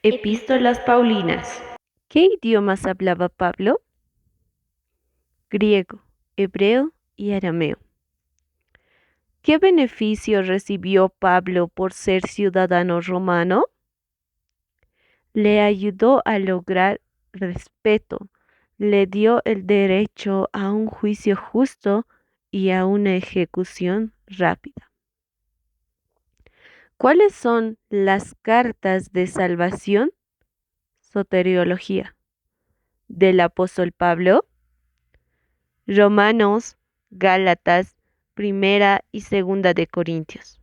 Epístolas Paulinas. ¿Qué idiomas hablaba Pablo? Griego, hebreo y arameo. ¿Qué beneficio recibió Pablo por ser ciudadano romano? Le ayudó a lograr respeto, le dio el derecho a un juicio justo y a una ejecución rápida. ¿Cuáles son las cartas de salvación? Soteriología. Del apóstol Pablo. Romanos, Gálatas, Primera y Segunda de Corintios.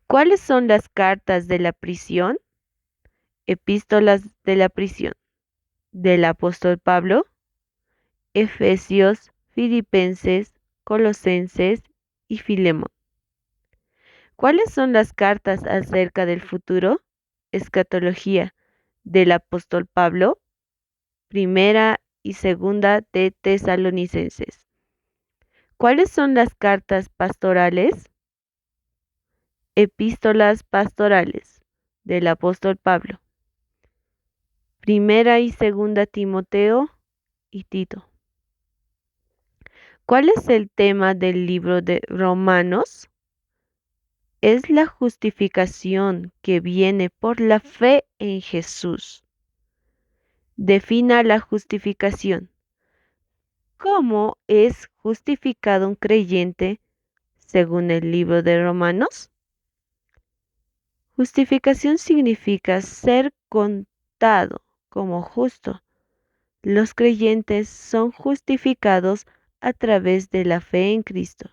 ¿Cuáles son las cartas de la prisión? Epístolas de la prisión del apóstol Pablo, Efesios, Filipenses, Colosenses y Filemón. ¿Cuáles son las cartas acerca del futuro? Escatología del apóstol Pablo, Primera y Segunda de Tesalonicenses. ¿Cuáles son las cartas pastorales? Epístolas pastorales del apóstol Pablo, Primera y Segunda Timoteo y Tito. ¿Cuál es el tema del libro de Romanos? Es la justificación que viene por la fe en Jesús. Defina la justificación. ¿Cómo es justificado un creyente según el libro de Romanos? Justificación significa ser contado como justo. Los creyentes son justificados a través de la fe en Cristo.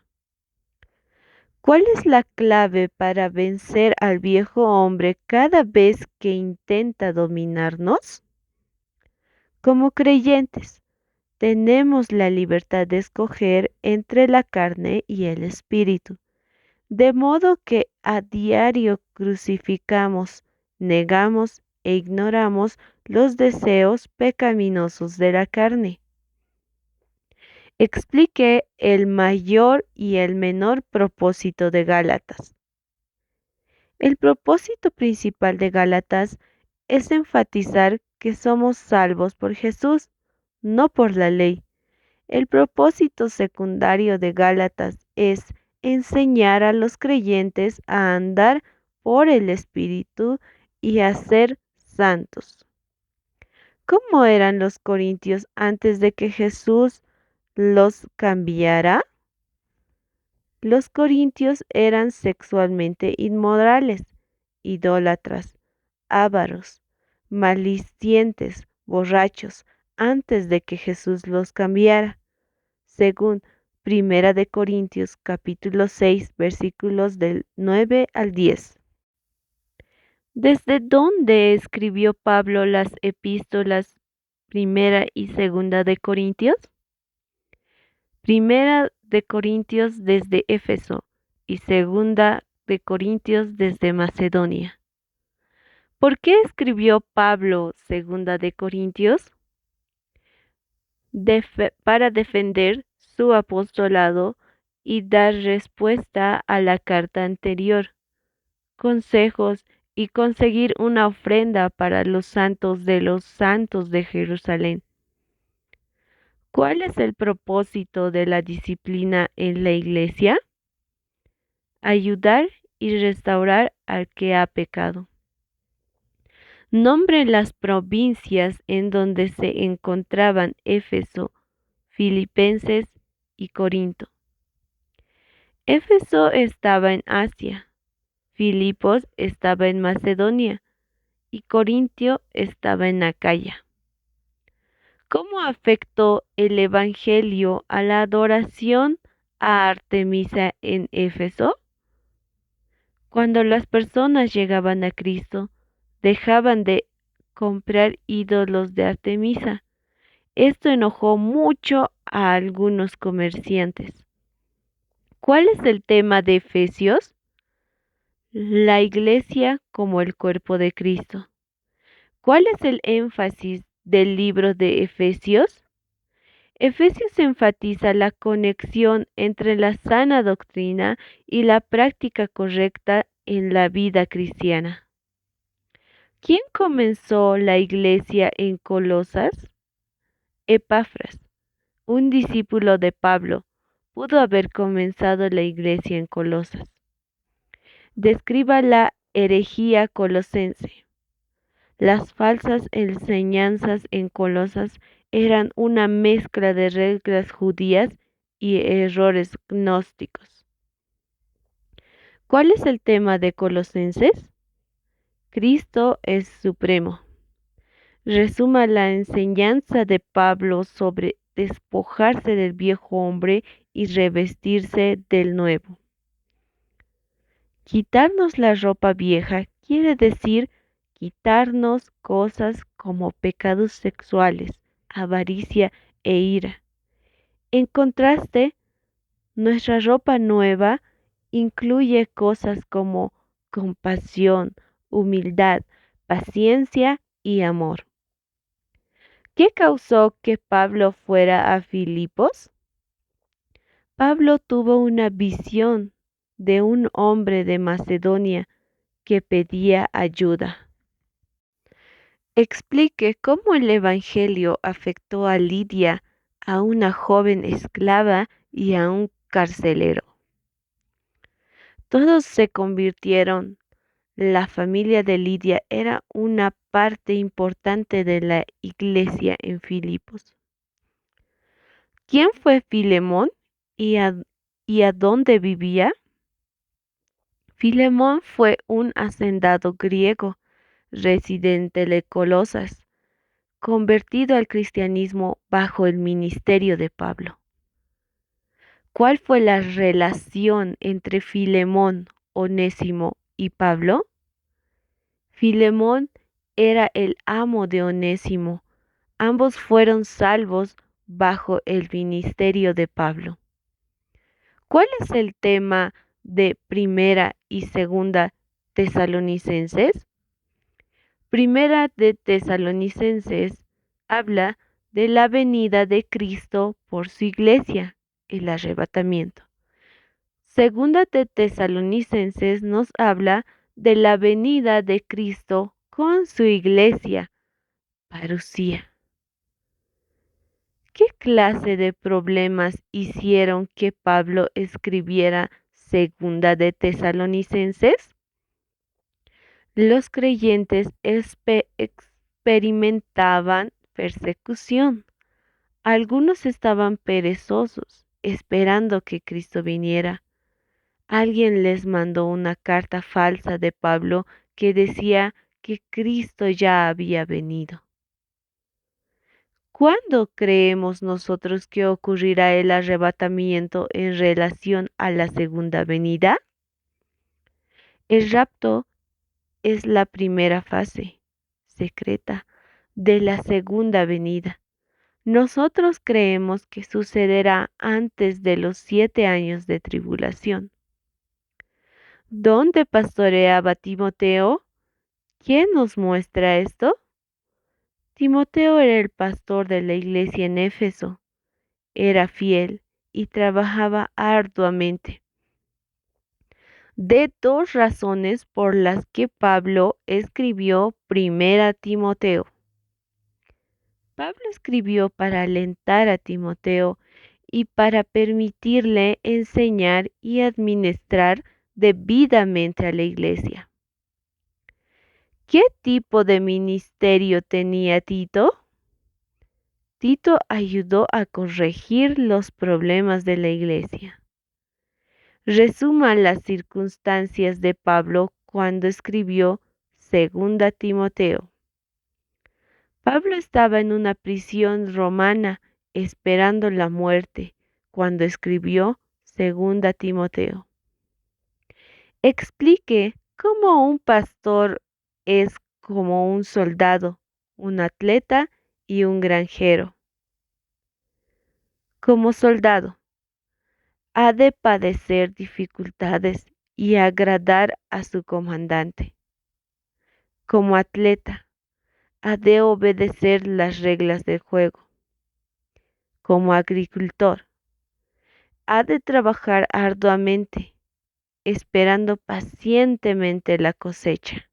¿Cuál es la clave para vencer al viejo hombre cada vez que intenta dominarnos? Como creyentes, tenemos la libertad de escoger entre la carne y el espíritu. De modo que a diario crucificamos, negamos e ignoramos los deseos pecaminosos de la carne. Explique el mayor y el menor propósito de Gálatas. El propósito principal de Gálatas es enfatizar que somos salvos por Jesús, no por la ley. El propósito secundario de Gálatas es enseñar a los creyentes a andar por el Espíritu y a ser santos. ¿Cómo eran los corintios antes de que Jesús los cambiara? Los corintios eran sexualmente inmorales, idólatras, ávaros, malicientes, borrachos, antes de que Jesús los cambiara, según Primera de Corintios capítulo 6 versículos del 9 al 10. ¿Desde dónde escribió Pablo las epístolas Primera y Segunda de Corintios? Primera de Corintios desde Éfeso y Segunda de Corintios desde Macedonia. ¿Por qué escribió Pablo Segunda de Corintios? Para defender su apostolado y dar respuesta a la carta anterior, consejos y conseguir una ofrenda para los santos de Jerusalén. ¿Cuál es el propósito de la disciplina en la iglesia? Ayudar y restaurar al que ha pecado. Nombre las provincias en donde se encontraban Éfeso, Filipenses y Corinto. Éfeso estaba en Asia, Filipos estaba en Macedonia y Corintio estaba en Acaya. ¿Cómo afectó el Evangelio a la adoración a Artemisa en Éfeso? Cuando las personas llegaban a Cristo, dejaban de comprar ídolos de Artemisa. Esto enojó mucho a algunos comerciantes. ¿Cuál es el tema de Efesios? La iglesia como el cuerpo de Cristo. ¿Cuál es el énfasis del libro de Efesios? Efesios enfatiza la conexión entre la sana doctrina y la práctica correcta en la vida cristiana. ¿Quién comenzó la iglesia en Colosas? Epafras, un discípulo de Pablo, pudo haber comenzado la iglesia en Colosas. Describa la herejía colosense. Las falsas enseñanzas en Colosas eran una mezcla de reglas judías y errores gnósticos. ¿Cuál es el tema de Colosenses? Cristo es supremo. Resuma la enseñanza de Pablo sobre despojarse del viejo hombre y revestirse del nuevo. Quitarnos la ropa vieja quiere decir quitarnos cosas como pecados sexuales, avaricia e ira. En contraste, nuestra ropa nueva incluye cosas como compasión, humildad, paciencia y amor. ¿Qué causó que Pablo fuera a Filipos? Pablo tuvo una visión de un hombre de Macedonia que pedía ayuda. Explique cómo el Evangelio afectó a Lidia, a una joven esclava y a un carcelero. Todos se convirtieron. La familia de Lidia era una parte importante de la iglesia en Filipos. ¿Quién fue Filemón y a dónde vivía? Filemón fue un hacendado griego residente de Colosas, convertido al cristianismo bajo el ministerio de Pablo. ¿Cuál fue la relación entre Filemón, Onésimo y Pablo? Filemón era el amo de Onésimo. Ambos fueron salvos bajo el ministerio de Pablo. ¿Cuál es el tema de Primera y Segunda Tesalonicenses? Primera de Tesalonicenses habla de la venida de Cristo por su iglesia, el arrebatamiento. Segunda de Tesalonicenses nos habla de la venida de Cristo con su iglesia, parucía. ¿Qué clase de problemas hicieron que Pablo escribiera Segunda de Tesalonicenses? Los creyentes experimentaban persecución. Algunos estaban perezosos, esperando que Cristo viniera. Alguien les mandó una carta falsa de Pablo que decía que Cristo ya había venido. ¿Cuándo creemos nosotros que ocurrirá el arrebatamiento en relación a la segunda venida? El rapto es la primera fase secreta de la segunda venida. Nosotros creemos que sucederá antes de los 7 años de tribulación. ¿Dónde pastoreaba Timoteo? ¿Quién nos muestra esto? Timoteo era el pastor de la iglesia en Éfeso. Era fiel y trabajaba arduamente. De 2 razones por las que Pablo escribió Primera Timoteo. Pablo escribió para alentar a Timoteo y para permitirle enseñar y administrar debidamente a la iglesia. ¿Qué tipo de ministerio tenía Tito? Tito ayudó a corregir los problemas de la iglesia. Resuma las circunstancias de Pablo cuando escribió Segunda Timoteo. Pablo estaba en una prisión romana esperando la muerte cuando escribió Segunda Timoteo. Explique cómo un pastor es como un soldado, un atleta y un granjero. Como soldado, ha de padecer dificultades y agradar a su comandante. Como atleta, ha de obedecer las reglas del juego. Como agricultor, ha de trabajar arduamente, esperando pacientemente la cosecha.